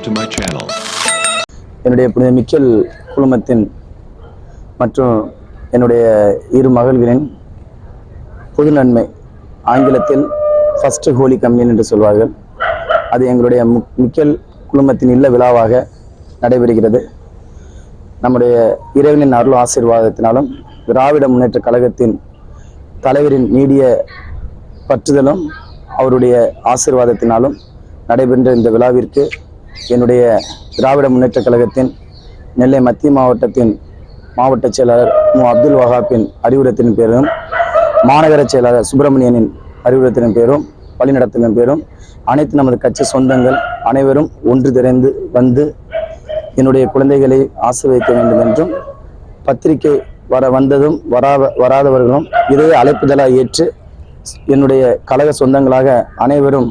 subscribe to my channel. என்னுடைய புனித Michael குழுமத்தின் மற்றும் என்னுடைய இரு மகள்களின் பொது நன்மை, ஆங்கிலத்தில் ஃபர்ஸ்ட் ஹோலி கம்யூனியன் என்று சொல்வார்கள். அது எங்களுடைய மிக்கேல் குழுமத்தின் இல்ல விழாவாக நடைபெறுகிறது. நம்முடைய இறைவனின் அருள் ஆசீர்வாதத்தினாலும் திராவிட முன்னேற்ற கழகத்தின் தலைவரின் நீடிய பற்றுதலும் அவருடைய ஆசீர்வாதத்தினாலும் நடைபெற்ற இந்த விழாவிற்கு என்னுடைய திராவிட முன்னேற்ற கழகத்தின் நெல்லை மத்திய மாவட்டத்தின் மாவட்ட செயலாளர் மு. அப்துல் வஹாப்பின் அறிவுறுத்தின் பேரும், மாநகர செயலாளர் சுப்பிரமணியனின் அறிவுறுத்தின் பேரும், வழிநடத்தின் பேரும் அனைத்து நமது கட்சி சொந்தங்கள் அனைவரும் ஒன்று திரண்டு வந்து என்னுடைய குழந்தைகளை ஆசீர்வதிக்க வேண்டும் என்றும், பத்திரிகை வந்ததும் வராதவர்களும் இதை அழைப்புதலாக ஏற்று என்னுடைய கழக சொந்தங்களாக அனைவரும்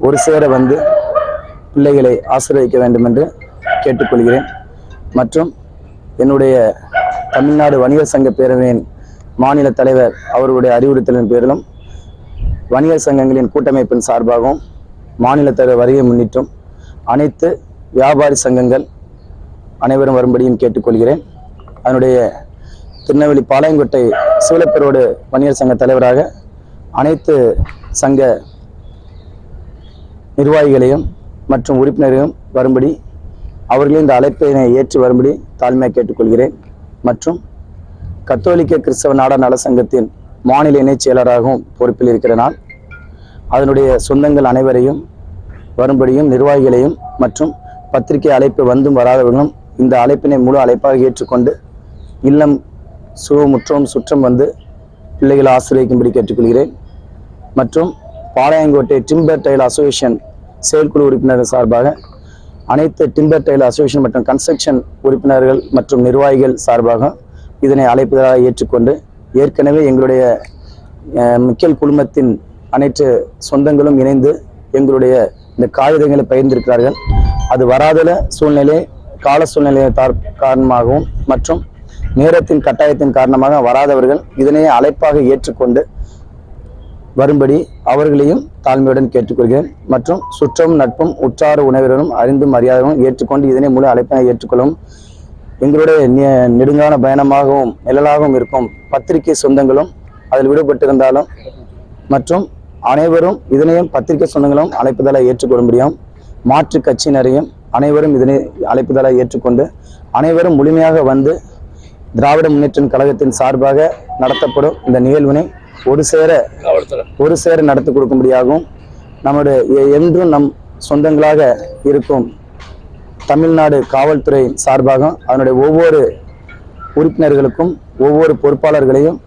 ஒரு சேர வந்து பிள்ளைகளை ஆசீர்வதிக்க வேண்டும் என்று கேட்டுக்கொள்கிறேன். மற்றும் என்னுடைய தமிழ்நாடு வணிகர் சங்க பேரவையின் மாநில தலைவர் அவருடைய அறிவுறுத்தலின் பேரிலும், வணிகர் சங்கங்களின் கூட்டமைப்பின் சார்பாகவும் மாநில தலைவர் வருகை முன்னிட்டும் அனைத்து வியாபாரி சங்கங்கள் அனைவரும் வரும்படியும் கேட்டுக்கொள்கிறேன். அதனுடைய திருநெல்வேலி பாளையங்கோட்டை சீலப்பெரோடு வணிகர் சங்க தலைவராக அனைத்து சங்க நிர்வாகிகளையும் மற்றும் உறுப்பினரையும் வரும்படி, அவர்களே இந்த அழைப்பினை ஏற்று வரும்படி தாழ்மையாக கேட்டுக்கொள்கிறேன். மற்றும் கத்தோலிக்க கிறிஸ்தவ நாடார் நல சங்கத்தின் மாநில இணைச் செயலராகவும் பொறுப்பில் இருக்கிற நான் அதனுடைய சொந்தங்கள் அனைவரையும் வரும்படியும், நிர்வாகிகளையும் மற்றும் பத்திரிகை அழைப்பு வந்தும் வராதவர்களும் இந்த அழைப்பினை முழு அழைப்பாக ஏற்றுக்கொண்டு இல்லம் முற்றும் சுற்றம் வந்து பிள்ளைகளை ஆசீர்வதிக்கும்படி கேட்டுக்கொள்கிறேன். மற்றும் பாளையங்கோட்டை டிம்பர் டைல் அசோசியேஷன் செயற்குழு உறுப்பினர்கள் சார்பாக அனைத்து டிம்பர் டைல் அசோசியேஷன் மற்றும் கன்ஸ்ட்ரக்ஷன் உறுப்பினர்கள் மற்றும் நிர்வாகிகள் சார்பாக இதனை அழைப்பதாக ஏற்றுக்கொண்டு, ஏற்கனவே எங்களுடைய மிக்கேல் குழுமத்தின் அனைத்து சொந்தங்களும் இணைந்து எங்களுடைய இந்த காகிதங்களை பகிர்ந்திருக்கிறார்கள். அது வராத சூழ்நிலை, கால சூழ்நிலை காரணமாகவும் மற்றும் நேரத்தின் கட்டாயத்தின் காரணமாக வராதவர்கள் இதனை அழைப்பாக ஏற்றுக்கொண்டு வரும்படி அவர்களையும் தாழ்மையுடன் கேட்டுக்கொள்கிறேன். மற்றும் சுற்றம் நட்பும் உற்றார் உணவினரும் அறிந்தும் அறியாதவரும் ஏற்றுக்கொண்டு இதனை முழு அழைப்பினை ஏற்றுக்கொள்ளும். எங்களுடைய நெடுங்கால பயணமாகவும் நிழலாகவும் இருக்கும் பத்திரிகை சொந்தங்களும் அதில் விடுபட்டிருந்தாலும் மற்றும் அனைவரும் இதனையும் பத்திரிகை சொந்தங்களும் அழைப்புதலாக ஏற்றுக்கொள்ளும்படியும், மாற்று கட்சியினரையும் அனைவரும் இதனை அழைப்புதலாக ஏற்றுக்கொண்டு அனைவரும் முழுமையாக வந்து திராவிட முன்னேற்ற கழகத்தின் சார்பாக நடத்தப்படும் இந்த நிகழ்வினை ஒரு சேர நடத்தி கொடுக்கும்படியாகவும், நம்முடைய என்றும் நம் சொந்தங்களாக இருக்கும் தமிழ்நாடு காவல்துறை சார்பாக அதனுடைய ஒவ்வொரு உறுப்பினர்களுக்கும் ஒவ்வொரு பொறுப்பாளர்களையும்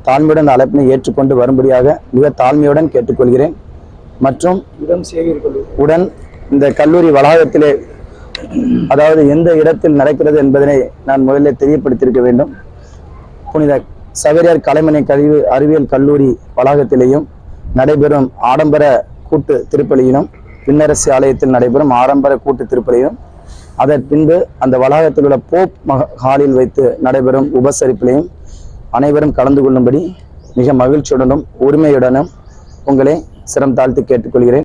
தாழ்மையுடன் அழைப்பினை ஏற்றுக்கொண்டு வரும்படியாக மிக தாழ்மையுடன் கேட்டுக்கொள்கிறேன். மற்றும் உடன் இந்த கல்லூரி வளாகத்திலே, அதாவது எந்த இடத்தில் நடக்கிறது என்பதனை நான் முதலில் தெரியப்படுத்தியிருக்க வேண்டும். புனித சவேரியார் கலைமனை கழிவு அறிவியல் கல்லூரி வளாகத்திலேயும் நடைபெறும் ஆடம்பர கூட்டு திருப்பலியிலும், விண்ணரசு ஆலயத்தில் நடைபெறும் ஆடம்பர கூட்டு திருப்பலியிலும், அதன் பின்பு அந்த வளாகத்தில் உள்ள போப் ஹாலில் வைத்து நடைபெறும் உபசரிப்பிலையும் அனைவரும் கலந்து கொள்ளும்படி மிக மகிழ்ச்சியுடனும் உரிமையுடனும் உங்களை சிரம் தாழ்த்தி கேட்டுக்கொள்கிறேன்.